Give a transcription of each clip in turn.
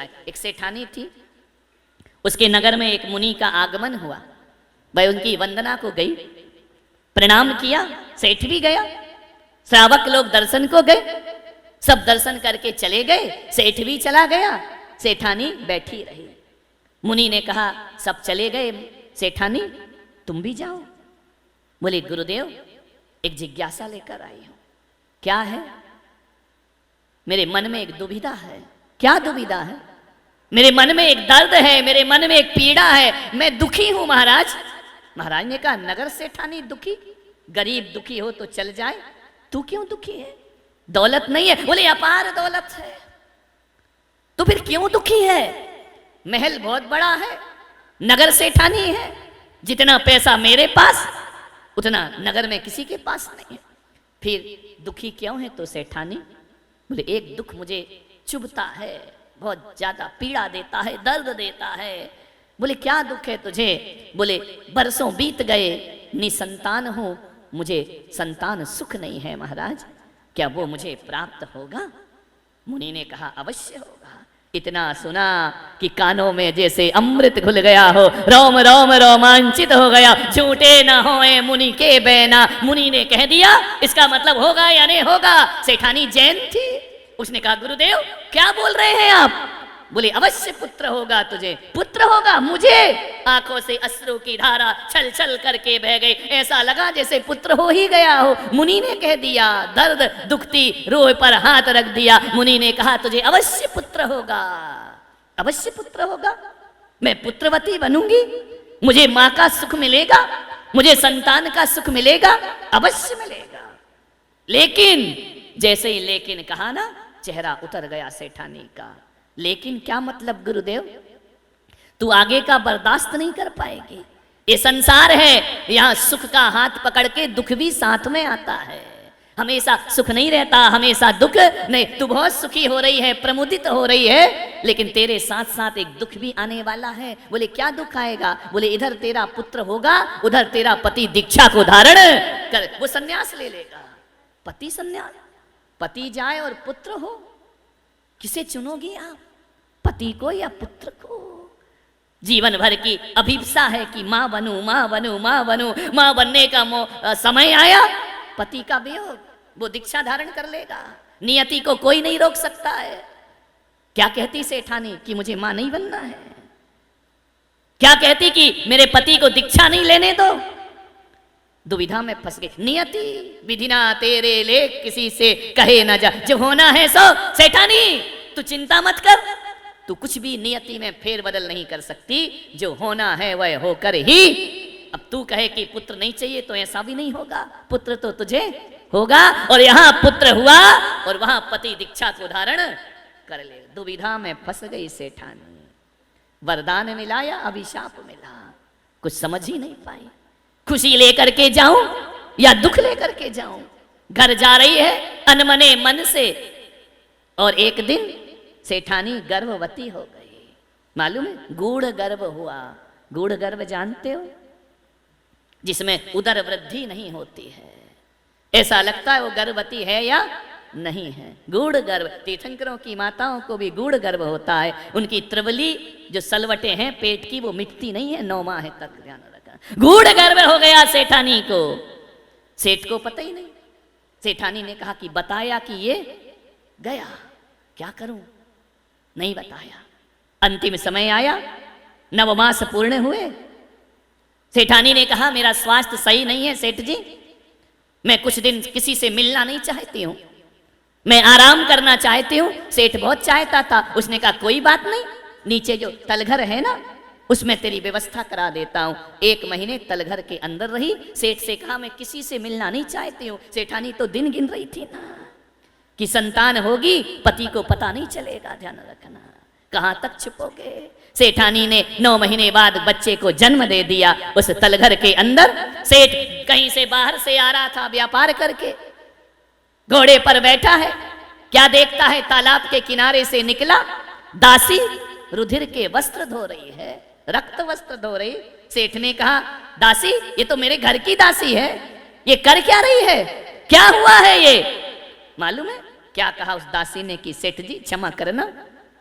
दिखाए। एक सेठानी थी, उसके नगर में एक मुनि का आगमन हुआ। वह उनकी वंदना को गई, प्रणाम किया, सेठ भी गया, श्रावक लोग दर्शन को गए, सब दर्शन करके चले गए, सेठ भी चला गया, सेठानी बैठी रही। मुनि ने कहा सब चले गए, सेठानी तुम भी जाओ। बोले गुरुदेव एक जिज्ञासा लेकर आई हूं। क्या है? मेरे मन में एक दुविधा है। क्या दुविधा है? मेरे मन में एक दर्द है, मेरे मन में एक पीड़ा है, मैं दुखी हूं महाराज। महाराज ने कहा नगर सेठानी दुखी? गरीब दुखी हो तो चल जाए, तू क्यों दुखी है? दौलत नहीं है? बोले अपार दौलत है। तो फिर क्यों दुखी है? महल बहुत बड़ा है, नगर सेठानी है, जितना पैसा मेरे पास उतना नगर में किसी के पास नहीं है, फिर दुखी क्यों है तो सेठानी? बोले एक दुख मुझे चुभता है, बहुत ज्यादा पीड़ा देता है, दर्द देता है। बोले क्या दुख है तुझे? बोले बरसों बीत गए, निसंतान हूं, मुझे संतान सुख नहीं है महाराज, क्या वो मुझे प्राप्त होगा? मुनि ने कहा अवश्य होगा। इतना सुना कि कानों में जैसे अमृत घुल गया हो, रोम रोम रोमांचित हो गया। झूठे न होए मुनि के बैना। मुनि ने कह दिया इसका मतलब होगा या नहीं होगा। सेठानी जैन थी, उसने कहा गुरुदेव क्या बोल रहे हैं आप? बोले अवश्य पुत्र होगा तुझे। पुत्र होगा मुझे? आंखों से अश्रु की धारा छल छल करके बह गई, ऐसा लगा जैसे पुत्र हो ही गया हो। मुनि ने कह दिया, दर्द दुखती रूह पर हाथ रख दिया। मुनि ने कहा तुझे अवश्य पुत्र होगा, अवश्य पुत्र होगा, मैं पुत्रवती बनूंगी, मुझे मां का सुख मिलेगा, मुझे संतान का सुख मिलेगा, अवश्य मिलेगा। लेकिन जैसे ही लेकिन कहा ना, चेहरा उतर गया सेठानी का। लेकिन क्या मतलब गुरुदेव? तू आगे का बर्दाश्त नहीं कर पाएगी। ये संसार है, यहां सुख का हाथ पकड़ के दुख भी साथ में आता है। हमेशा सुख नहीं रहता, हमेशा दुख नहीं। तू बहुत सुखी हो रही है, प्रमुदित हो रही है, लेकिन तेरे साथ साथ एक दुख भी आने वाला है। बोले क्या दुख आएगा? बोले इधर तेरा पुत्र होगा, उधर तेरा पति दीक्षा को धारण कर वो सन्यास ले लेगा। पति सन्यास, पति जाए और पुत्र हो, किसे चुनोगी आप? पति को या पुत्र को? जीवन भर की अभिप्सा है कि मां बनूं, मां बनूं, मां बनूं। मां बनने का समय आया, पति का वियोग, वो दीक्षा धारण कर लेगा। नियति को कोई नहीं रोक सकता है। क्या कहती सेठानी कि मुझे मां नहीं बनना है? क्या कहती कि मेरे पति को दीक्षा नहीं लेने दो? दुविधा में फंस गई। नियति विधि ना तेरे ले किसी से कहे ना जा, जो होना है सो। सेठानी तू चिंता मत कर, तू कुछ भी नियति में फेर बदल नहीं कर सकती, जो होना है वह होकर ही। अब तू कहे कि पुत्र नहीं चाहिए तो ऐसा भी नहीं होगा, पुत्र तो तुझे होगा। और यहां पुत्र हुआ और वहां पति दीक्षा को धारण कर ले। दुविधा में फंस गई सेठानी। वरदान मिला या अभिशाप मिला, कुछ समझ ही नहीं पाई। खुशी लेकर के जाऊं या दुख लेकर के जाऊं? घर जा रही है अनमने मन से, और एक दिन सेठानी गर्भवती हो गई। मालूम है? गूढ़ गर्भ हुआ। गूढ़ गर्भ जानते हो? जिसमें उदर वृद्धि नहीं होती है, ऐसा लगता है वो गर्भवती है या नहीं है। गूढ़ गर्भ, तीर्थंकरों की माताओं को भी गूढ़ गर्भ होता है। उनकी त्रिवली जो सलवटे हैं पेट की, वो मिटती नहीं है 9 माह तक, ध्यान रखा। गूढ़ गर्भ हो गया सेठानी को। सेठ को पता ही नहीं। सेठानी ने कहा कि बताया कि ये गया, क्या करूं? नहीं बताया। अंतिम समय आया, 9 मास पूर्ण हुए। सेठानी ने कहा मेरा स्वास्थ्य सही नहीं है सेठ जी, मैं कुछ दिन किसी से मिलना नहीं चाहती हूं, मैं आराम करना चाहती हूं। सेठ बहुत चाहता था। उसने कहा कोई बात नहीं, नीचे जो तलघर है ना, उसमें तेरी व्यवस्था करा देता हूं। 1 महीने तलघर के अंदर रही। सेठ से कहा मैं किसी से मिलना नहीं चाहती हूं। सेठानी तो दिन गिन रही थी ना कि संतान होगी, पति को पता नहीं चलेगा, ध्यान रखना। कहां तक छुपोगे? सेठानी ने 9 महीने बाद बच्चे को जन्म दे दिया उस तलघर के अंदर। सेठ कहीं से बाहर से आ रहा था व्यापार करके, घोड़े पर बैठा है, क्या देखता है तालाब के किनारे से निकला दासी रुधिर के वस्त्र धो रही है, रक्त वस्त्र धो रही। सेठ ने कहा दासी ये तो मेरे घर की दासी है, ये कर क्या रही है, क्या हुआ है ये? मालूम है क्या कहा उस दासी ने कि सेठ जी क्षमा करना,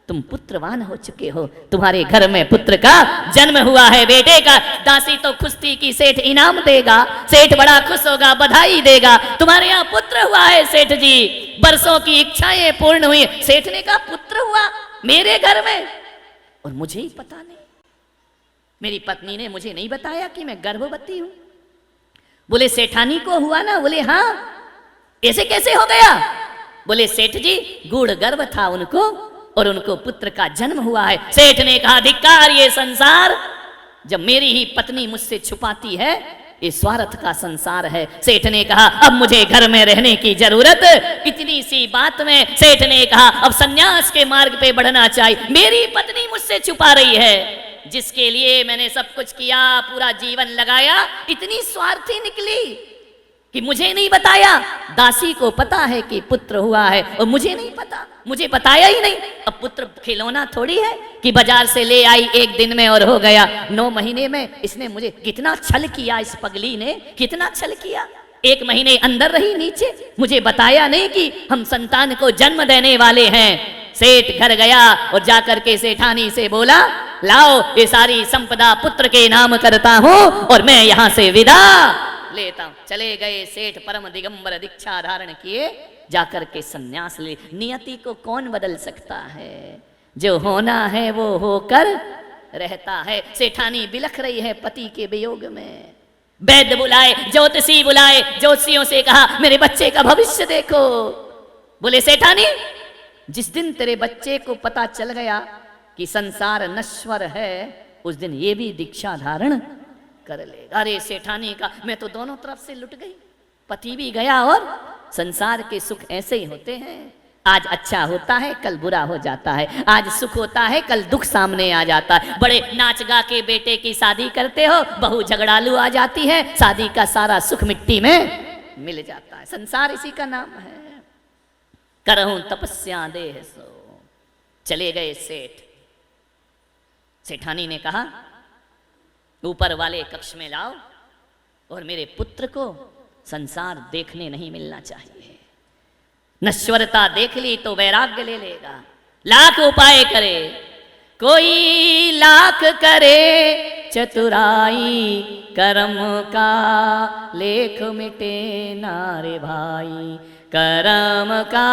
तुम पुत्रवान हो चुके हो, तुम्हारे घर में पुत्र का जन्म हुआ है, बेटे का। दासी तो खुश थी कि सेठ इनाम देगा, सेठ बड़ा खुश होगा, बधाई देगा, तुम्हारे यहाँ पुत्र हुआ है सेठ जी, बरसों की इच्छाएं पूर्ण हुई। सेठ ने कहा पुत्र हुआ मेरे घर में और मुझे ही पता नहीं, मेरी पत्नी ने मुझे नहीं बताया कि मैं गर्भवती हूं। बोले सेठानी को हुआ ना? बोले हाँ। ऐसे कैसे हो गया? बोले सेठ जी गूढ़ गर्भ था उनको और उनको पुत्र का जन्म हुआ है। सेठ ने कहा धिक्कार ये संसार, जब मेरी ही पत्नी मुझसे छुपाती है, ये स्वार्थ का संसार है। सेठ ने कहा अब मुझे घर में रहने की जरूरत। इतनी सी बात में सेठ ने कहा अब सन्यास के मार्ग पे बढ़ना चाहिए। मेरी पत्नी मुझसे छुपा रही है, जिसके लिए मैंने सब कुछ किया, पूरा जीवन लगाया, इतनी स्वार्थी निकली कि मुझे नहीं बताया। दासी को पता है कि पुत्र हुआ है और मुझे नहीं पता, मुझे बताया ही नहीं। अब पुत्र खिलौना थोड़ी है कि बाजार से ले आई एक दिन में और हो गया। 9 महीने में इसने मुझे कितना छल किया, इस पगली ने कितना छल किया। 1 महीने अंदर रही नीचे, मुझे बताया नहीं कि हम संतान को जन्म देने वाले हैं। सेठ घर गया और जाकर के सेठानी से बोला लाओ ये सारी संपदा पुत्र के नाम करता हूं और मैं यहां से विदा लेता हूं। चले गए सेठ परम दिगंबर दीक्षा धारण किए, जाकर के सन्यास ले। नियति को कौन बदल सकता है? जो होना है वो होकर रहता है। सेठानी बिलख रही है पति के वियोग में। वैद्य बुलाए, ज्योतिषी बुलाए, ज्योतिषियों से कहा मेरे बच्चे का भविष्य देखो। बोले सेठानी जिस दिन तेरे बच्चे को पता चल गया कि संसार नश्वर है, उस दिन ये भी दीक्षा धारण कर लेगा। अरे सेठानी का मैं तो दोनों तरफ से लुट गई, पति भी गया और संसार के सुख ऐसे ही होते हैं। आज अच्छा होता है कल बुरा हो जाता है, आज सुख होता है कल दुख सामने आ जाता है। बड़े नाच गा के बेटे की शादी करते हो, बहू झगड़ालू आ जाती है, शादी का सारा सुख मिट्टी में मिल जाता है। संसार इसी का नाम है। करहूं तपस्या देह सो। चले गए सेठ। सेठानी ने कहा ऊपर वाले कक्ष में लाओ और मेरे पुत्र को संसार देखने नहीं मिलना चाहिए। नश्वरता देख ली तो वैराग्य ले लेगा। लाख उपाय करे, कोई लाख करे चतुराई, कर्म का लेख मिटे नारे भाई, कर्म का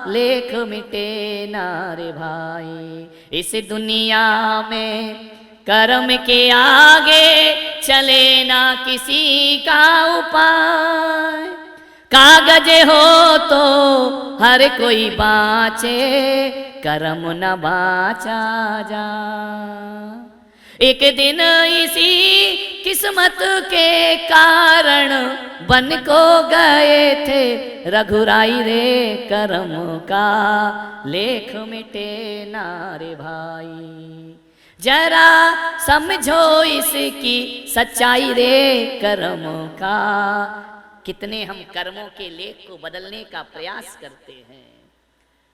लेख मिटे नारे भाई। इस दुनिया में कर्म के आगे चले ना किसी का उपाय। कागज हो तो हर कोई बाँचे, कर्म न बाँचा जा। एक दिन इसी किस्मत के कारण बन को गए थे रघुराई रे, कर्म का लेख मिटे नारे भाई। जरा समझो इसकी सच्चाई रे, कर्म का। कितने हम कर्मों के लेख को बदलने का प्रयास करते हैं।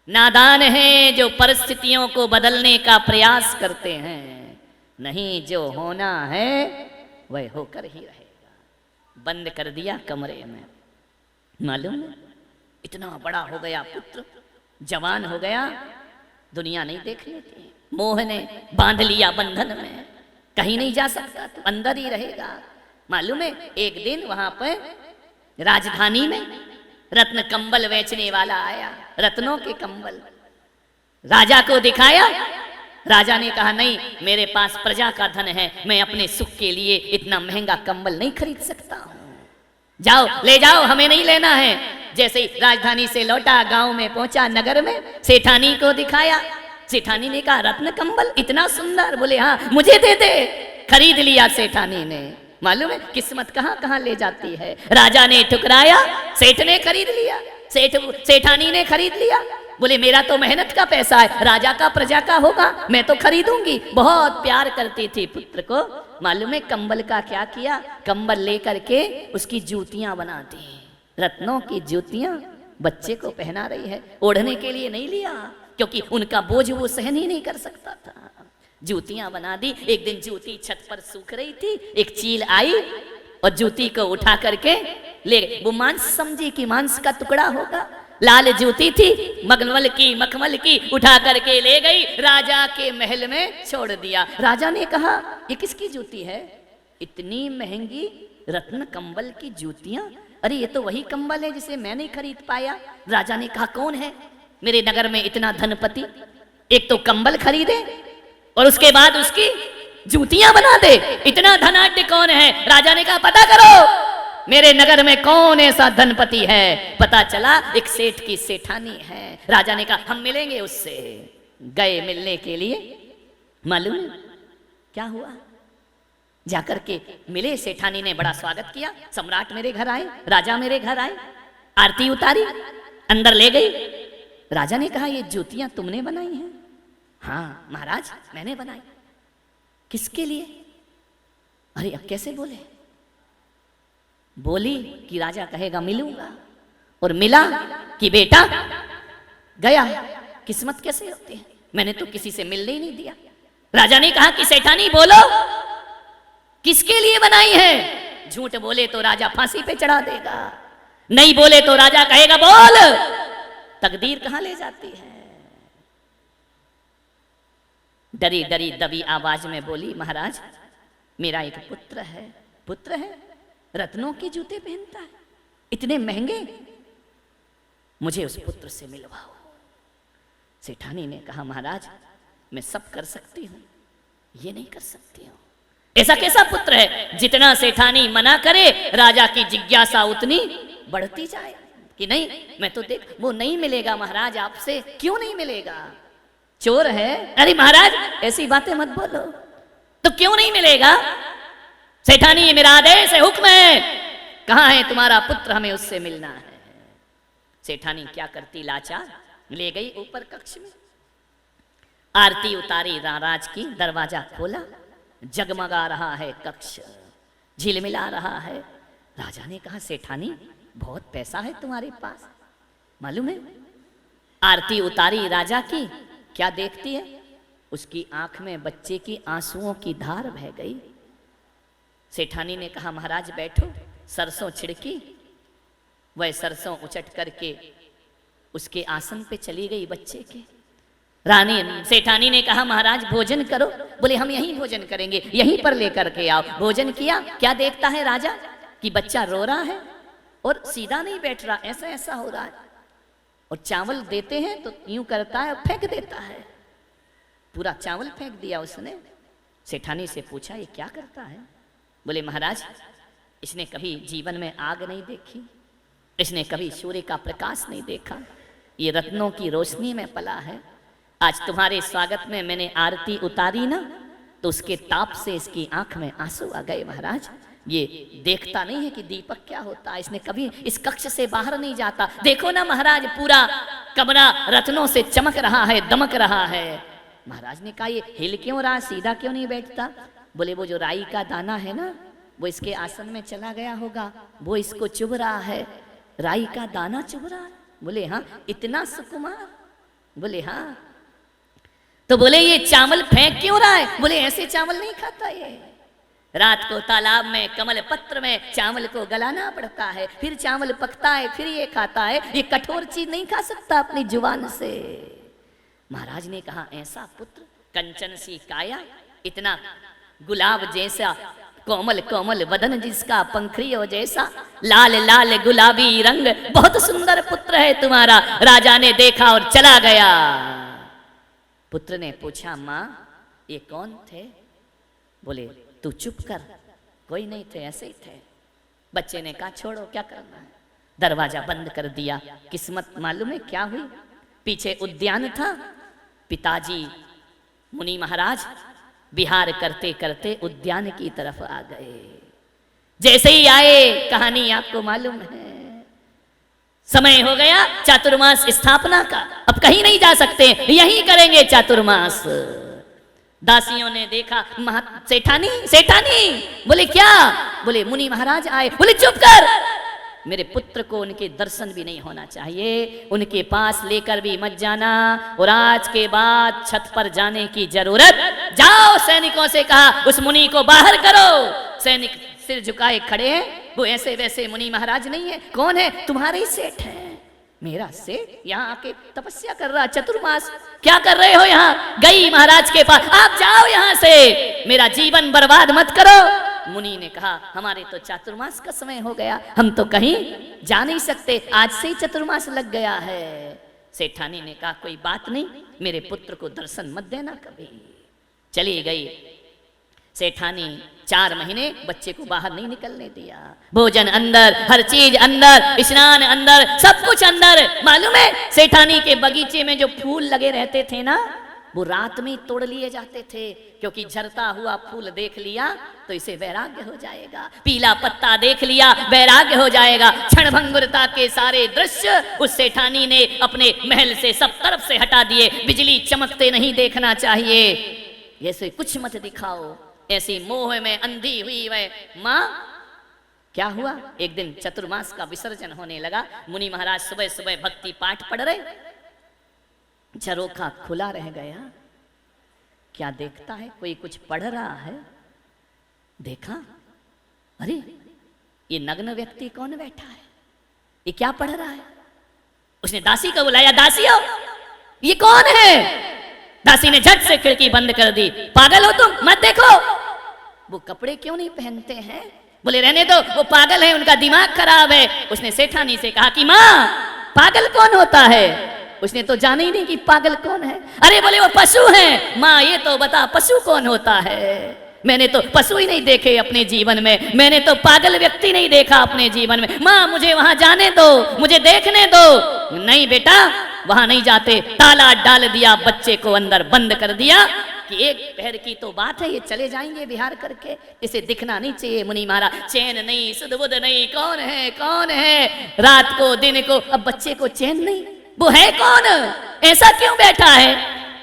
नादान हैं जो परिस्थितियों को बदलने का प्रयास करते हैं। नहीं, जो होना है वह होकर ही रहेगा। बंद कर दिया कमरे में। मालूम है इतना बड़ा हो गया पुत्र, जवान हो गया, दुनिया नहीं देख लेती। मोह ने बांध लिया बंधन में, कहीं नहीं जा सकता, तो अंदर ही रहेगा। मालूम है एक दिन वहां पर राजधानी में रत्न कंबल बेचने वाला आया। रत्नों के कंबल राजा को दिखाया। राजा ने कहा नहीं, मेरे पास प्रजा का धन है, मैं अपने सुख के लिए इतना महंगा कंबल नहीं खरीद सकता हूं। जाओ ले जाओ, हमें नहीं लेना है। जैसे ही राजधानी से लौटा, गांव में पहुंचा, नगर में सेठानी को दिखाया। सेठानी ने कहा रत्न कंबल इतना सुंदर? बोले हाँ, मुझे दे दे। खरीद लिया सेठानी ने। मालूम है किस्मत कहां कहां ले जाती है। राजा ने ठुकराया, सेठ ने खरीद लिया, सेठानी ने खरीद लिया। बोले मेरा तो मेहनत का पैसा है, राजा का प्रजा का होगा, मैं तो खरीदूंगी। बहुत प्यार करती थी पुत्र को। मालूम है कंबल का क्या किया? कंबल लेकर के उसकी जूतियां बना दी, रत्नों की जूतियां बच्चे को पहना रही है। ओढ़ने के लिए नहीं लिया, क्योंकि उनका बोझ वो सहन ही नहीं कर सकता था। जूतियां बना दी। एक दिन जूती छत पर सूख रही थी, एक चील आई और जूती को उठा करके ले। वो मांस समझी कि मांस का टुकड़ा होगा, लाल जूती थी, मगमल की मखमल की, उठा करके ले गई राजा के महल में छोड़ दिया। राजा ने कहा ये किसकी जूती है? इतनी महंगी रत्न कंबल की जूतियां, अरे ये तो वही कंबल है जिसे मैं नहीं खरीद पाया। राजा ने कहा कौन है मेरे नगर में इतना धनपति, एक तो कंबल खरीदे और उसके बाद उसकी जूतियां बना दे, इतना धनाढ्य कौन है? राजा ने कहा पता करो मेरे नगर में कौन ऐसा धनपति है। पता चला एक सेठ की सेठानी है। राजा ने कहा हम मिलेंगे उससे। गए मिलने के लिए, मालूम क्या हुआ? जाकर के मिले, सेठानी ने बड़ा स्वागत किया। सम्राट मेरे घर आए, राजा मेरे घर आए, आरती उतारी, अंदर ले गई। राजा ने कहा ये जूतियां तुमने बनाई हैं? हाँ महाराज मैंने बनाई। किसके लिए? अरे अब कैसे बोले? बोली कि राजा कहेगा मिलूंगा, और मिला कि बेटा गया। किस्मत कैसे होती है, मैंने तो किसी से मिलने ही नहीं दिया। राजा ने कहा कि सेठानी बोलो किसके लिए बनाई है? झूठ बोले तो राजा फांसी पे चढ़ा देगा, नहीं बोले तो राजा कहेगा बोल तकदीर कहां ले जाती है। डरी डरी दबी आवाज में बोली महाराज मेरा एक पुत्र है। पुत्र है? रत्नों के जूते पहनता है, इतने महंगे, मुझे उस पुत्र से मिलवाओ। सेठानी ने कहा महाराज मैं सब कर सकती हूं, ये नहीं कर सकती हूं। ऐसा कैसा पुत्र है? जितना सेठानी मना करे राजा की जिज्ञासा उतनी बढ़ती जाए कि नहीं मैं तो देख, वो नहीं मिलेगा महाराज आपसे। क्यों नहीं मिलेगा? चोर है? अरे महाराज ऐसी बातें मत बोलो। तो क्यों नहीं मिलेगा? सेठानी ये मेरा आदेश है, हुक्म है, कहां है तुम्हारा पुत्र, हमें उससे मिलना है। सेठानी क्या करती लाचार, ले गई ऊपर कक्ष में, आरती उतारी राज की, दरवाजा खोला, जगमगा रहा है कक्ष, झिलमिला रहा है। राजा ने कहा सेठानी बहुत पैसा है तुम्हारे पास, मालूम है? आरती उतारी राजा की, क्या देखती है? उसकी आंख में बच्चे की आंसुओं की धार बह गई। सेठानी ने कहा महाराज बैठो। सरसों छिड़की, वह सरसों उचट करके उसके आसन पे चली गई बच्चे के। रानी सेठानी ने कहा महाराज भोजन करो। बोले हम यहीं भोजन करेंगे, यहीं पर लेकर के आओ। भोजन किया। क्या देखता है राजा कि बच्चा रो रहा है और सीधा नहीं बैठ रहा, ऐसा ऐसा हो रहा है, और चावल देते हैं तो यूं करता है और फेंक देता है। पूरा चावल फेंक दिया उसने। सेठानी से पूछा ये क्या करता है? बोले महाराज इसने कभी जीवन में आग नहीं देखी, इसने कभी सूर्य का प्रकाश नहीं देखा, ये रत्नों की रोशनी में पला है। आज तुम्हारे स्वागत में मैंने आरती उतारी ना, तो उसके ताप से इसकी आंख में आंसू आ गए। महाराज ये देखता नहीं है कि दीपक क्या होता है, इसने कभी इस कक्ष से बाहर नहीं जाता। देखो ना महाराज पूरा कमरा रत्नों से चमक रहा है, दमक रहा है। महाराज ने कहा ये हिल क्यों रहा, सीधा क्यों नहीं बैठता? बोले वो जो राई का दाना है ना, वो इसके आसन में चला गया होगा, वो इसको चुभ रहा है। राई का दाना चुभ रहा है? बोले हाँ। इतना सुकुमार? बोले हाँ। तो बोले ये चावल फेंक क्यों रहा है? बोले ऐसे चावल नहीं खाता ये, रात को तालाब में कमल पत्र में चावल को गलाना पड़ता है, फिर चावल पकता है, फिर ये खाता है, ये कठोर चीज नहीं खा सकता अपनी जुबान से। महाराज ने कहा ऐसा पुत्र, कंचन सी काया, इतना गुलाब जैसा कोमल कोमल बदन जिसका पंखड़ियों जैसा, लाल लाल गुलाबी रंग, बहुत सुंदर पुत्र है तुम्हारा। राजा ने देखा और चला गया। पुत्र ने पूछा माँ ये कौन थे? बोले तू चुप कर, कोई नहीं थे, ऐसे ही थे। बच्चे ने कहा छोड़ो क्या करना है, दरवाजा बंद कर दिया। किस्मत मालूम है क्या हुई? पीछे उद्यान था, पिताजी मुनि महाराज विहार करते करते उद्यान की तरफ आ गए। जैसे ही आए, कहानी आपको मालूम है, समय हो गया चातुर्मास स्थापना का, अब कहीं नहीं जा सकते, यहीं करेंगे चातुर्मास। दासियों ने देखा सेठानी सेठानी। बोले क्या? बोले मुनि महाराज आए। बोले चुप कर, मेरे पुत्र को उनके दर्शन भी नहीं होना चाहिए, उनके पास लेकर भी मत जाना, और आज के बाद छत पर जाने की जरूरत। जाओ सैनिकों से कहा उस मुनि को बाहर करो। सैनिक सिर झुकाए खड़े हैं, वो ऐसे वैसे मुनि महाराज नहीं है। कौन है? तुम्हारे ही सेठ हैं। मेरा सेठ यहाँ आके तपस्या कर रहा, चतुर्मास क्या कर रहे हो यहाँ? गई महाराज के पास, आप जाओ यहाँ से, मेरा जीवन बर्बाद मत करो। मुनि ने कहा हमारे तो चातुर्मास का समय हो गया, हम तो कहीं जा नहीं सकते, आज से ही चतुर्मास लग गया है। सेठानी ने कहा कोई बात नहीं, मेरे पुत्र को दर्शन मत देना कभी। चली गई सेठानी, 4 महीने बच्चे को बाहर नहीं निकलने दिया, भोजन अंदर, हर चीज अंदर, स्नान अंदर, सब कुछ अंदर। मालूम है सेठानी के बगीचे में जो फूल लगे रहते थे ना, वो रात में तोड़ लिए जाते थे, क्योंकि झरता हुआ फूल देख लिया तो इसे वैराग्य हो जाएगा, पीला पत्ता देख लिया वैराग्य हो जाएगा। क्षणभंगुरता के सारे दृश्य उस सेठानी ने अपने महल से सब तरफ से हटा दिए। बिजली चमकते नहीं देखना चाहिए, ऐसे कुछ मत दिखाओ, ऐसी मोह में अंधी हुई वह माँ। क्या हुआ, एक दिन चतुर्मास का विसर्जन होने लगा। मुनि महाराज सुबह सुबह भक्ति पाठ पढ़ रहे, झरोखा खुला रह गया। क्या देखता है, कोई कुछ पढ़ रहा है। देखा, अरे ये नग्न व्यक्ति कौन बैठा है, ये क्या पढ़ रहा है। उसने दासी को बुलाया, दासी हो, ये कौन है। दासी ने झट से खिड़की बंद कर दी। पागल हो तुम, मत देखो। वो कपड़े क्यों नहीं पहनते हैं। बोले रहने दो, वो पागल है, उनका दिमाग खराब है। उसने सेठानी से कहा कि माँ पागल कौन होता है। उसने तो जाना ही नहीं कि पागल कौन है। अरे बोले वो पशु हैं। माँ ये तो बता पशु कौन होता है। मैंने तो पशु ही नहीं देखे अपने जीवन में, मैंने तो पागल व्यक्ति नहीं देखा अपने जीवन में। माँ मुझे वहां जाने दो, मुझे देखने दो। नहीं बेटा वहां नहीं जाते। ताला डाल दिया, बच्चे को अंदर बंद कर दिया कि एक पहर की तो बात है, ये चले जाएंगे विहार करके, इसे दिखना नहीं चाहिए। मुनि महाराज चैन नहीं, सुध बुध नहीं, कौन है कौन है, रात को दिन को, अब बच्चे को चैन नहीं, वो है कौन, ऐसा क्यों बैठा है,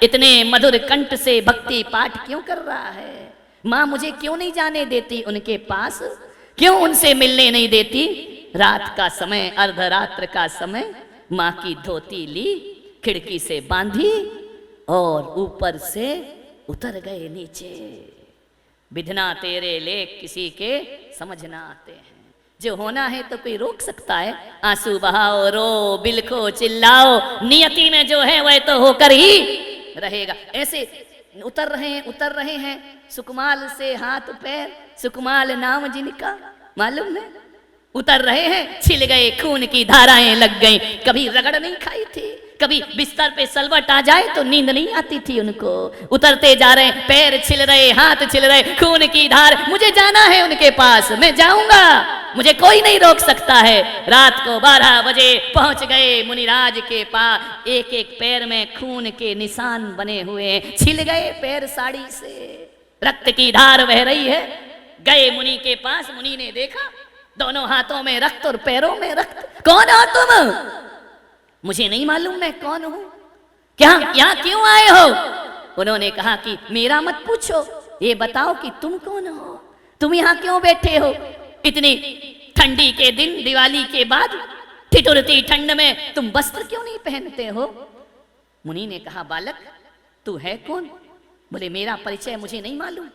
इतने मधुर कंठ से भक्ति पाठ क्यों कर रहा है। माँ मुझे क्यों नहीं जाने देती उनके पास, क्यों उनसे मिलने नहीं देती। रात का समय, अर्धरात्र का समय, माँ की धोती ली, खिड़की से बांधी और ऊपर से उतर गए नीचे। विधना तेरे लेख किसी के समझ ना आते हैं। जो होना है तो कोई रोक सकता है। आंसू बहाओ, रो, बिलखो, चिल्लाओ, नियति में जो है वह तो होकर ही रहेगा। ऐसे उतर रहे हैं सुकमाल से हाथ पैर, सुकमाल नाम जिनका, मालूम है, उतर रहे हैं, छिल गए, खून की धाराएं लग गई। कभी रगड़ नहीं खाई थी, कभी बिस्तर पे सलवट आ जाए तो नींद नहीं आती थी उनको। उतरते जा रहे, पैर छिल रहे, हाथ छिल रहे, खून की धार। मुझे जाना है उनके पास, मैं जाऊंगा, मुझे कोई नहीं रोक सकता है। रात को 12 बजे पहुंच गए मुनिराज के पास। एक एक पैर में खून के निशान बने हुए, छिल गए पैर साड़ी से, रक्त की धार बह रही है। गए मुनि के पास, मुनि ने देखा दोनों हाथों में रक्त और पैरों में रक्त। कौन हो तुम। मुझे नहीं मालूम मैं कौन हूं, क्या यहाँ क्यों आए हो। उन्होंने कहा कि मेरा मत पूछो, ये बताओ कि तुम कौन हो, तुम यहाँ क्यों बैठे हो। इतनी ठंडी के दिन, दिवाली के बाद, ठिठुरती ठंड में तुम वस्त्र क्यों नहीं पहनते हो। मुनि ने कहा बालक तू है कौन। बोले मेरा परिचय मुझे नहीं मालूम,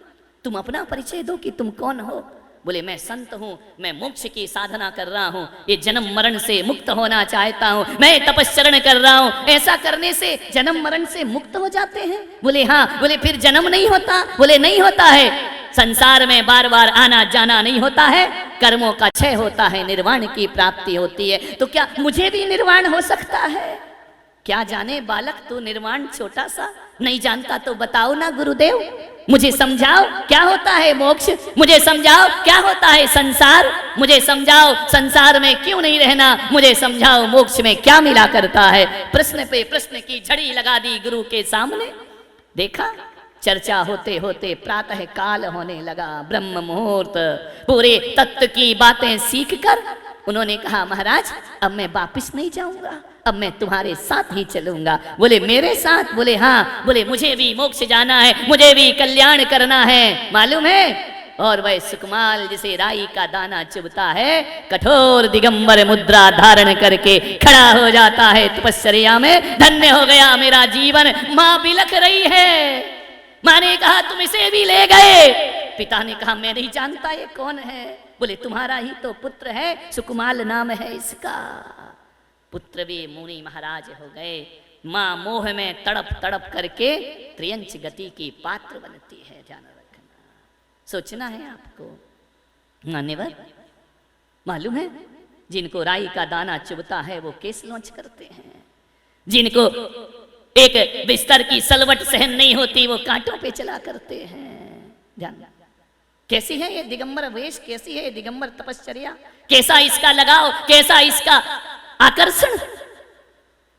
तुम अपना परिचय दो कि तुम कौन हो। बोले मैं संत हूँ, मैं मोक्ष की साधना कर रहा हूँ, ये जन्म मरण से मुक्त होना चाहता हूँ, मैं तपस्चरण कर रहा हूँ। ऐसा करने से जन्म मरण से मुक्त हो जाते हैं। बोले हाँ। बोले फिर जन्म नहीं होता। बोले नहीं होता है, संसार में बार बार आना जाना नहीं होता है, कर्मों का क्षय होता है, निर्वाण की प्राप्ति होती है। तो क्या मुझे भी निर्वाण हो सकता है। क्या जाने बालक तू निर्वाण छोटा सा नहीं जानता तो बताओ ना गुरुदेव, मुझे समझाओ क्या होता है मोक्ष, मुझे समझाओ क्या होता है संसार, मुझे समझाओ संसार में क्यों नहीं रहना, मुझे समझाओ मोक्ष में क्या मिला करता है। प्रश्न पे प्रश्न की झड़ी लगा दी गुरु के सामने। देखा चर्चा होते होते प्रातः काल होने लगा, ब्रह्म मुहूर्त। पूरे तत्व की बातें सीखकर उन्होंने कहा महाराज अब मैं वापिस नहीं जाऊंगा, अब मैं तुम्हारे साथ ही चलूंगा। बोले मेरे साथ। बोले हाँ। बोले मुझे भी मोक्ष जाना है, मुझे भी कल्याण करना है, मालूम है। और वह सुकमाल जिसे राई का दाना चुभता है, कठोर दिगंबर मुद्रा धारण करके खड़ा हो जाता है तपस्या में। धन्य हो गया मेरा जीवन। माँ बिलख रही है। माँ ने कहा तुम इसे भी ले गए। पिता ने कहा मैं नहीं जानता ये कौन है। बोले तुम्हारा ही तो पुत्र है, सुकमाल नाम है इसका। पुत्र भी मुनि महाराज हो गए। माँ मोह में तड़प तड़प करके त्रियंच गति की पात्र बनती है। ध्यान रखना, सोचना है आपको। मान्यवर, मालूम है जिनको राई का दाना चुभता है वो केस लॉन्च करते हैं, जिनको एक बिस्तर की सलवट सहन नहीं होती वो कांटों पे चला करते हैं। ध्यान, कैसी है ये दिगंबर वेश, कैसी है ये दिगंबर तपश्चर्या, कैसा इसका लगाव, कैसा इसका आकर्षण।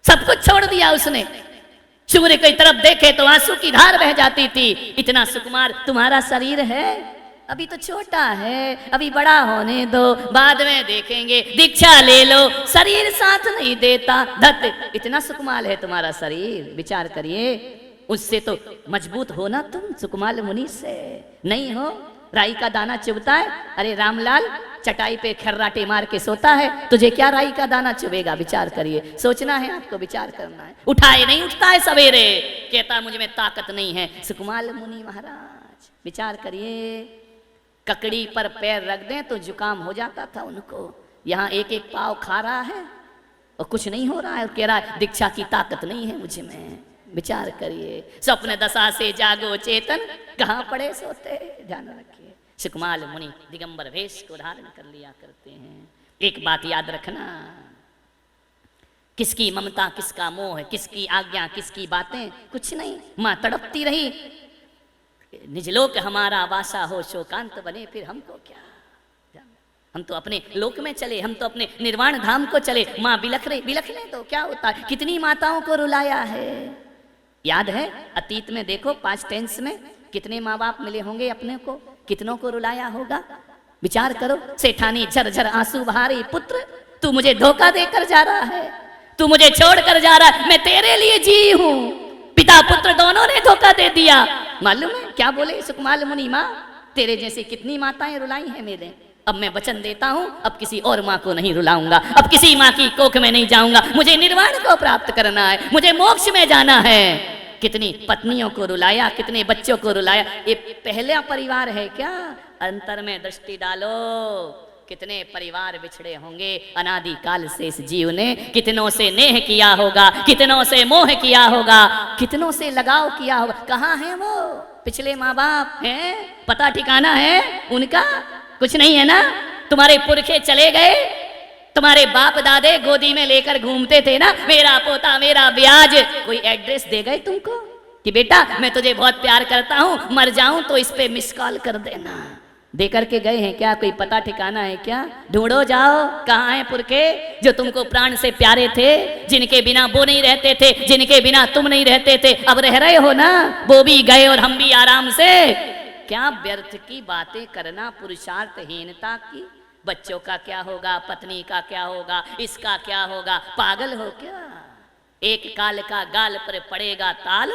सब कुछ छोड़ दिया उसने। सूर्य की तरफ देखे तो आंसू की धार बह जाती थी। इतना सुकुमार तुम्हारा शरीर है, अभी तो छोटा है, अभी बड़ा होने दो, बाद में देखेंगे, दीक्षा ले लो, शरीर साथ नहीं देता। धत, इतना सुकुमार है तुम्हारा शरीर, विचार करिए। उससे तो मजबूत हो ना तुम, सुकुमार मुनि से नहीं हो। राई का दाना चुभता है, अरे रामलाल चटाई पे खर्राटे मार के सोता है, तुझे क्या राई का दाना चुभेगा? विचार करिए, सोचना है आपको, विचार करना है। उठाए नहीं उठता है सवेरे, कहता मुझ में ताकत नहीं है। सुकुमार मुनि महाराज, विचार करिए, ककड़ी पर पैर रख दें तो जुकाम हो जाता था उनको। यहाँ एक एक पाव खा रहा है और कुछ नहीं हो रहा है, और कह रहा है दीक्षा की ताकत नहीं है मुझ में। विचार करिए, स्वप्न दशा से जागो चेतन, कहाँ पड़े सोते। ध्यान रखिए, सुकुमार मुनि दिगंबर वेश को धारण कर लिया करते हैं। एक बात याद रखना, किसकी ममता, किसका मोह, किसकी आज्ञा, किसकी बातें, कुछ नहीं। माँ तड़पती रही, निजलोक हमारा वासा हो, शोकांत बने फिर हमको क्या। हम तो अपने लोक में चले, हम तो अपने निर्वाण धाम को चले। माँ बिलख रही, बिलखने तो क्या होता है। कितनी माताओं को रुलाया है, याद है? अतीत में देखो, 5 टेंस में कितने माँ बाप मिले होंगे अपने को, कितनों को रुलाया होगा। विचार करो, सेठानी झरझर आंसू बहारी, पुत्र तू मुझे धोखा देकर जा रहा है, तू मुझे छोड़ कर जा रहा है, मैं तेरे लिए जी हूं। पिता पुत्र दोनों ने धोखा दे दिया। मालूम है क्या बोले सुकुमार मुनि? माँ तेरे जैसी कितनी माताएं रुलाई हैं मेरे। अब मैं वचन देता हूं, अब किसी और माँ को नहीं रुलाऊंगा, अब किसी माँ की कोख में नहीं जाऊंगा। मुझे निर्वाण को प्राप्त करना है, मुझे मोक्ष में जाना है। कितनी पत्नियों को रुलाया, कितने बच्चों को रुलाया। ये पहला परिवार है क्या? अंतर में दृष्टि डालो, कितने परिवार बिछड़े होंगे। अनादि काल से इस जीव ने कितनों से नेह किया होगा, कितनों से मोह किया होगा, कितनों से लगाव किया होगा। कहाँ है वो पिछले माँ बाप हैं? पता ठिकाना है उनका? कुछ नहीं है ना। तुम्हारे पुरखे चले गए, तुम्हारे बाप दादे गोदी में लेकर घूमते थे ना, मेरा पोता मेरा ब्याज। कोई एड्रेस दे गए तुमको कि बेटा मैं तुझे बहुत प्यार करता हूं, मर जाऊं तो इस पे मिस कॉल कर देना? दे करके गए हैं क्या? कोई पता ठिकाना है क्या? ढूंढो जाओ, कहाँ हैं पुरखे जो तुमको प्राण से प्यारे थे, जिनके बिना वो नहीं रहते थे, जिनके बिना तुम नहीं रहते थे। अब रह रहे हो ना, वो भी गए और हम भी आराम से। क्या व्यर्थ की बातें करना, पुरुषार्थहीनता की। बच्चों का क्या होगा, पत्नी का क्या होगा, इसका क्या होगा? पागल हो क्या? एक काल का गाल पर पड़ेगा ताल,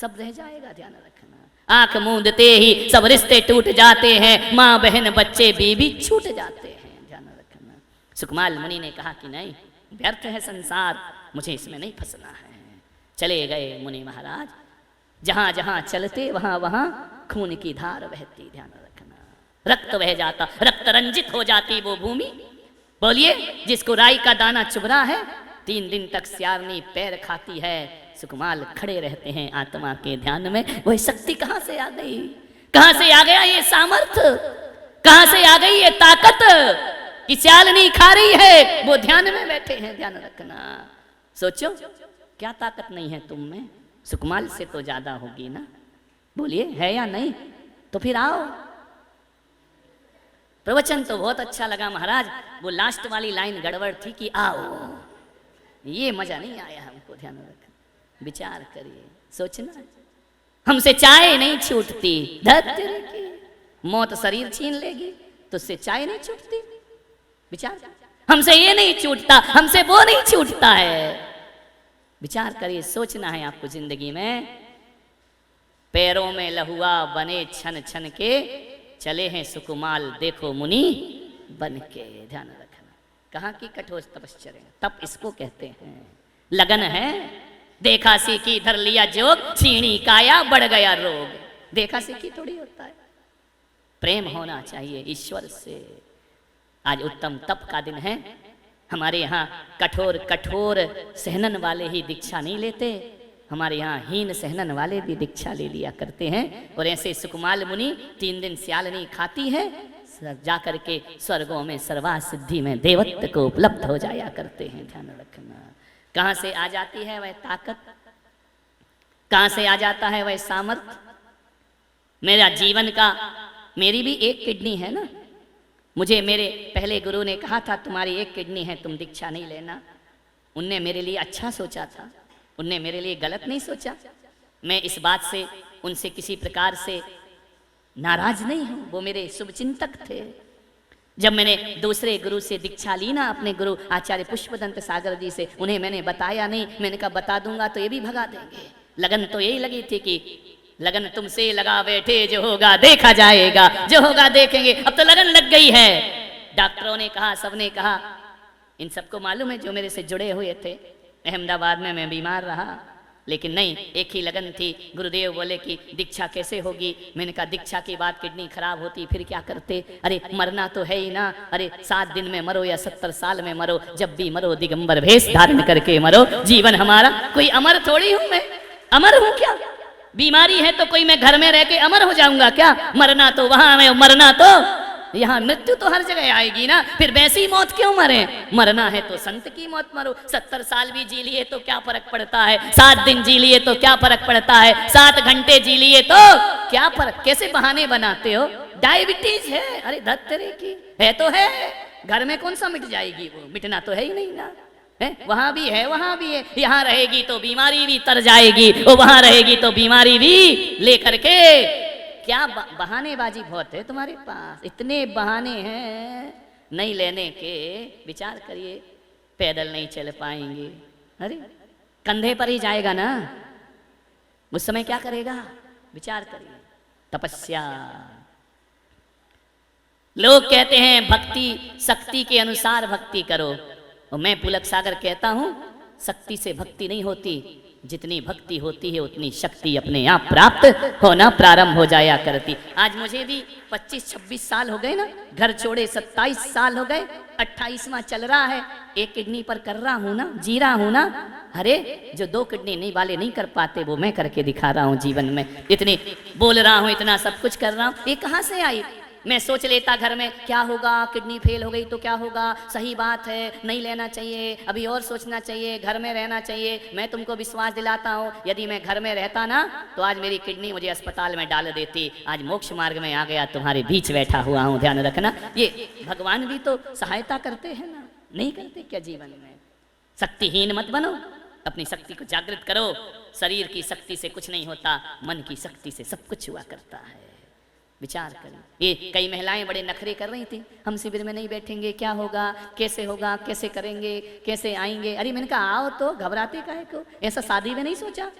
सब रह जाएगा। ध्यान रखना, आंख मूंदते ही सब रिश्ते टूट जाते हैं, माँ बहन बच्चे बीबी छूट जाते हैं। ध्यान रखना। सुकुमार मुनि ने कहा कि नहीं, व्यर्थ है संसार, मुझे इसमें नहीं फंसना है। चले गए मुनि महाराज। जहां जहां चलते वहां वहां खून की धार बहती। ध्यान रखना, रक्त बह जाता, रक्त रंजित हो जाती वो भूमि। बोलिए, जिसको राई का दाना चुभ रहा है, 3 दिन तक स्यारनी पैर खाती है। सुकुमार खड़े रहते हैं आत्मा के ध्यान में। वही शक्ति कहां से आ गई? कहां से आ गया ये सामर्थ्य? कहां से आ गई ये ताकत कि स्यालनी खा रही है, वो ध्यान में बैठे हैं। ध्यान रखना, सोचो क्या ताकत नहीं है तुम में? सुकुमार से तो ज्यादा होगी ना। बोलिए, है या नहीं? तो फिर आओ। प्रवचन तो बहुत अच्छा लगा महाराज, वो लास्ट वाली लाइन गड़बड़ थी कि आओ, ये मजा नहीं आया हमको। ध्यान रखना, विचार करिए, सोचना। हमसे चाय नहीं छूटती, धत्य की मौत शरीर छीन लेगी तो उससे चाय नहीं छूटती। विचार, हमसे ये नहीं छूटता, हमसे वो नहीं छूटता है। विचार करिए, सोचना है आपको जिंदगी में। पैरों में लहुआ बने छन छन के, चले हैं सुकुमार देखो मुनि बन के। ध्यान रखना, कहाँ की कठोर तपश्चर्या, तप इसको कहते हैं। लगन है, देखा सीखी धर लिया जोग, छीणी काया बढ़ गया रोग। देखा सीखी थोड़ी होता है, प्रेम होना चाहिए ईश्वर से। आज उत्तम तप का दिन है। हमारे यहाँ कठोर कठोर सहनन वाले ही दीक्षा नहीं लेते, हमारे यहाँ हीन सहनन वाले भी दीक्षा ले लिया करते हैं। और ऐसे सुकुमाल मुनि 3 दिन स्यालनी खाती है, जाकर के स्वर्गों में सर्वा सिद्धि में देवत्व को उपलब्ध हो जाया करते हैं। ध्यान रखना, कहाँ से आ जाती है वह ताकत, कहाँ से आ जाता है वह सामर्थ्य। मेरा जीवन का, मेरी भी एक किडनी है ना, मुझे मेरे पहले गुरु ने कहा था तुम्हारी एक किडनी है, तुम दीक्षा नहीं लेना। उनने मेरे लिए अच्छा सोचा था, उनने मेरे लिए गलत नहीं सोचा। मैं इस बात से उनसे किसी प्रकार से नाराज नहीं हूं, वो मेरे शुभचिंतक थे। जब मैंने दूसरे गुरु से दीक्षा ली ना, अपने गुरु आचार्य पुष्पदंत सागर जी से, उन्हें मैंने बताया नहीं। मैंने कहा बता दूंगा तो ये भी भगा देंगे। लगन तो यही लगी थी कि लगन तुमसे लगा बैठे, जो होगा देखा जाएगा, जो होगा देखेंगे। अब तो लगन लग गई है। डॉक्टरों ने कहा, सबने कहा, इन सबको मालूम है जो मेरे से जुड़े हुए थे। अहमदाबाद में मैं बीमार रहा, लेकिन नहीं, एक ही लगन थी। गुरुदेव बोले कि दीक्षा कैसे होगी। मैंने कहा दीक्षा के बाद किडनी खराब होती फिर क्या करते। अरे मरना तो है ही ना, अरे 7 दिन में मरो या 70 साल में मरो, जब भी मरो दिगंबर भेष धारण करके मरो। जीवन हमारा, कोई अमर थोड़ी हूं मैं, अमर हूं क्या? बीमारी है तो कोई मैं घर में रह के अमर हो जाऊंगा क्या? मरना तो वहां है, मरना तो यहाँ, मृत्यु तो हर जगह आएगी ना, फिर वैसी मौत क्यों मरे? मरना है तो संत की मौत मरो। 70 साल भी जी लिए तो क्या फर्क पड़ता है, 7 दिन जी लिए तो क्या फर्क पड़ता है, 7 घंटे जी लिए तो क्या फर्क? कैसे बहाने बनाते हो? डायबिटीज है, अरे धत तेरे की है तो है, घर में कौन सा मिट जाएगी वो, मिटना तो है ही नहीं ना। वहां भी है, वहां भी है। यहाँ रहेगी तो बीमारी भी तर जाएगी, वो वहां रहेगी तो बीमारी भी लेकर के। क्या बहानेबाजी बहुत है तुम्हारे पास, इतने बहाने हैं नहीं लेने के। विचार करिए, पैदल नहीं चल पाएंगे, अरे कंधे पर ही जाएगा ना, उस समय क्या करेगा? विचार करिए। तपस्या, लोग कहते हैं भक्ति शक्ति के अनुसार भक्ति करो, और मैं पुलक सागर कहता हूं शक्ति से भक्ति नहीं होती, जितनी भक्ति होती है उतनी शक्ति अपने आप प्राप्त होना प्रारंभ हो जाया करती। आज मुझे भी 25-26 साल हो गए ना, घर छोड़े 27 साल हो गए, 28वां चल रहा है। एक किडनी पर कर रहा हूं ना, जी रहा हूं ना। अरे जो 2 किडनी नहीं वाले नहीं कर पाते वो मैं करके दिखा रहा हूं जीवन में। इतनी बोल रहा हूं, इतना सब कुछ कर रहा हूं, ये कहां से आई? मैं सोच लेता घर में क्या होगा, किडनी फेल हो गई तो क्या होगा, सही बात है, नहीं लेना चाहिए, अभी और सोचना चाहिए, घर में रहना चाहिए। मैं तुमको विश्वास दिलाता हूँ, यदि मैं घर में रहता ना तो आज मेरी किडनी मुझे अस्पताल में डाल देती। आज मोक्ष मार्ग में आ गया, तुम्हारे बीच बैठा हुआ हूँ। ध्यान रखना, ये भगवान भी तो सहायता करते हैं ना, नहीं करते क्या जीवन में? शक्तिहीन मत बनो, अपनी शक्ति को जागृत करो। शरीर की शक्ति से कुछ नहीं होता, मन की शक्ति से सब कुछ हुआ करता है। विचार करें। ये कई महिलाएं बड़े नखरे कर रही थी, हम शिविर में नहीं बैठेंगे, क्या होगा, कैसे होगा, कैसे करेंगे, कैसे आएंगे। अरे मैंने कहा आओ तो, घबराते काहे को? ऐसा शादी में नहीं सोचा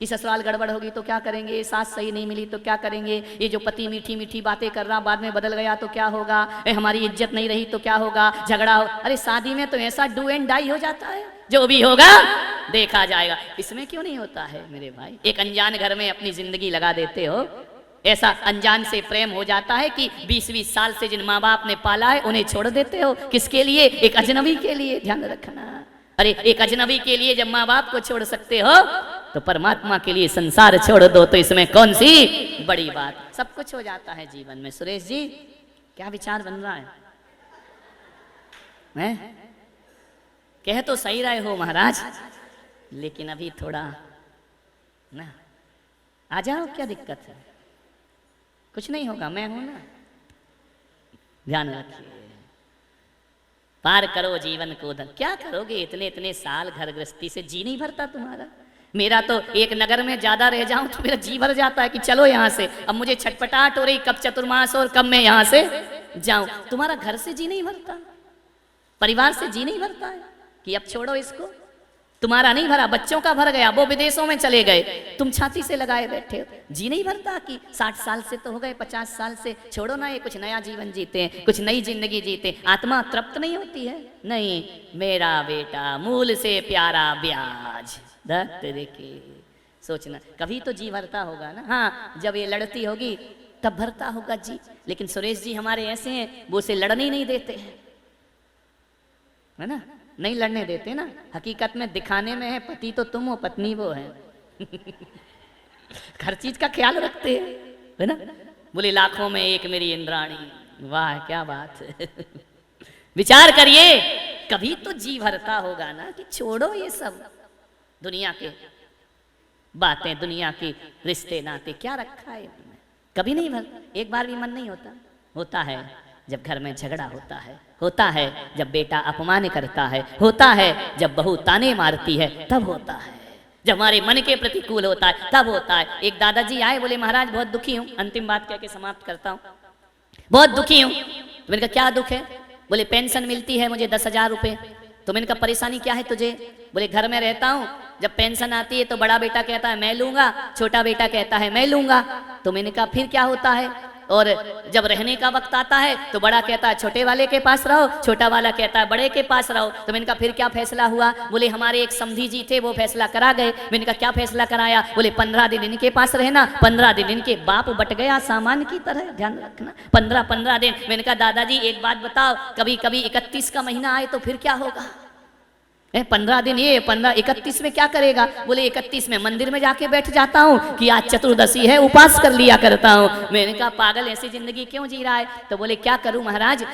कि ससुराल गड़बड़ होगी तो क्या करेंगे, सास सही नहीं मिली तो क्या करेंगे, ये जो पति मीठी मीठी बातें कर रहा बाद में बदल गया तो क्या होगा, हमारी इज्जत नहीं रही तो क्या होगा, झगड़ा हो। अरे शादी में तो ऐसा डू एंड डाई हो जाता है, जो भी होगा देखा जाएगा। इसमें क्यों नहीं होता है मेरे भाई? एक अनजान घर में अपनी जिंदगी लगा देते हो, ऐसा अनजान से प्रेम हो जाता है कि 20-20 साल से जिन माँ बाप ने पाला है उन्हें छोड़ देते हो। किसके लिए? एक अजनबी के लिए। ध्यान रखना, अरे एक अजनबी के लिए जब माँ बाप को छोड़ सकते हो तो परमात्मा के लिए संसार छोड़ दो, तो इसमें कौन सी बड़ी बात? सब कुछ हो जाता है जीवन में। सुरेश जी क्या विचार बन रहा है? कह तो सही रहे हो महाराज, लेकिन अभी थोड़ा ना आ जाओ, क्या दिक्कत है? कुछ नहीं होगा, मैं हूं ना। ध्यान रखिए, पार करो जीवन को। क्या करोगे इतने इतने साल घर गृहस्थी से? जी नहीं भरता तुम्हारा? मेरा तो एक नगर में ज्यादा रह जाऊं तो मेरा जी भर जाता है कि चलो यहाँ से। अब मुझे छटपटाहट हो रही, कब चतुर्मास और कब मैं यहाँ से जाऊं। तुम्हारा घर से जी नहीं भरता, परिवार से जी नहीं भरता है कि अब छोड़ो इसको। तुम्हारा नहीं भरा, बच्चों का भर गया, वो विदेशों में चले गए, तुम छाती से लगाए बैठे हो। जी नहीं भरता कि 60 साल से तो हो गए, 50 साल से छोड़ो ना, ये कुछ नया जीवन जीते हैं, कुछ नई जिंदगी जीते। आत्मा तृप्त नहीं होती है? नहीं, मेरा बेटा मूल से प्यारा ब्याज के सोचना, कभी तो जी भरता होगा ना। हाँ, जब ये लड़ती होगी तब भरता होगा जी। लेकिन सुरेश जी हमारे ऐसे हैं, वो उसे लड़ने ही नहीं देते हैं। है ना, नहीं लड़ने देते ना। हकीकत में दिखाने में है पति तो तुम हो, पत्नी वो है। हर चीज का ख्याल रखते हैं, है ना। बोले लाखों में एक मेरी इंद्राणी, वाह क्या बात है। विचार करिए, कभी तो जी भरता होगा ना कि छोड़ो ये सब दुनिया के बातें, दुनिया के रिश्ते नाते, क्या रखा है इनमें। कभी नहीं भर, एक बार भी मन नहीं होता। होता है जब घर में झगड़ा होता है जब बेटा अपमान करता है, होता है जब बहू ताने मारती है, तब होता है जब हमारे मन के प्रतिकूल होता है, तब होता है। एक दादाजी आए, बोले महाराज बहुत दुखी हूँ, अंतिम बात कह के समाप्त करता हूँ, बहुत दुखी हूँ। तो मैंने कहा क्या दुख है? बोले पेंशन मिलती है मुझे 10,000 रुपये। तो मैंने कहा परेशानी क्या है तुझे? बोले घर में रहता हूँ, जब पेंशन आती है तो बड़ा बेटा कहता है मैं लूंगा, छोटा बेटा कहता है मैं लूंगा। तो मैंने कहा फिर क्या होता है? और जब रहने का वक्त आता है तो बड़ा कहता है छोटे वाले के पास रहो, छोटा वाला कहता है बड़े के पास रहो। तो मैंने कहा फिर क्या फैसला हुआ? बोले हमारे एक समधी जी थे, वो फैसला करा गए। मैंने कहा क्या फैसला कराया? बोले 15 दिन इनके पास रहना, 15 दिन इनके। बाप बट गया सामान की तरह, ध्यान रखना, 15 दिन। मैंने कहा दादाजी एक बात बताओ, कभी कभी 31 का महीना आए तो फिर क्या होगा? 15 दिन ये, 15 31 में क्या करेगा? बोले 31 में मंदिर में जाके बैठ जाता हूँ कि आज चतुर्दशी है, उपास कर लिया करता हूँ। मैंने कहा पागल ऐसी जिंदगी क्यों जी रहा है? तो बोले क्या करूं महाराज,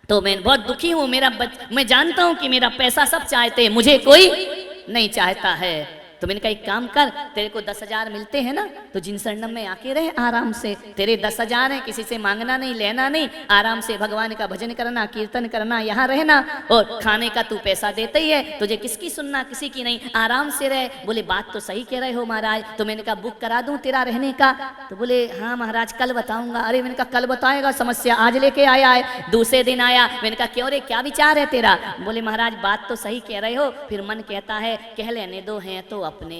तो मैं बहुत दुखी हूँ, मैं जानता हूँ कि मेरा पैसा सब चाहते हैं, मुझे कोई नहीं चाहता है। तो मैंने कहा एक काम कर, तेरे को 10,000 मिलते हैं ना, तो जिन शरणम में आके रहे आराम से। तेरे 10,000 है, किसी से मांगना नहीं, लेना नहीं, आराम से भगवान का भजन करना, कीर्तन करना, यहाँ रहना, और खाने का तू पैसा देते ही है, तुझे किसकी सुनना, किसी की नहीं, आराम से रहे। बोले बात तो सही कह रहे हो महाराज। तो मैंने कहा बुक करा दूं तेरा रहने का? तो बोले हाँ महाराज कल बताऊंगा। अरे मैंने कहा कल बताएगा, समस्या आज लेके आया है। दूसरे दिन आया, मैंने कहा क्यों रे क्या विचार है तेरा? बोले महाराज बात तो सही कह रहे हो, फिर मन कहता है कह लेने दो, हैं तो अपने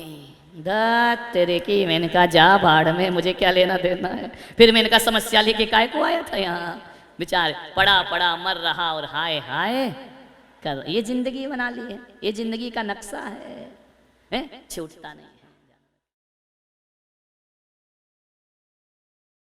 दात तेरे की। मैंने कहा जा भाड़ में, मुझे क्या लेना देना है। फिर मैंने कहा समस्या लेके काय को आया था यहाँ? विचार पड़ा पड़ा मर रहा और हाय हाय कर, ये जिंदगी बना ली है, ये जिंदगी का नक्शा है, छूटता नहीं।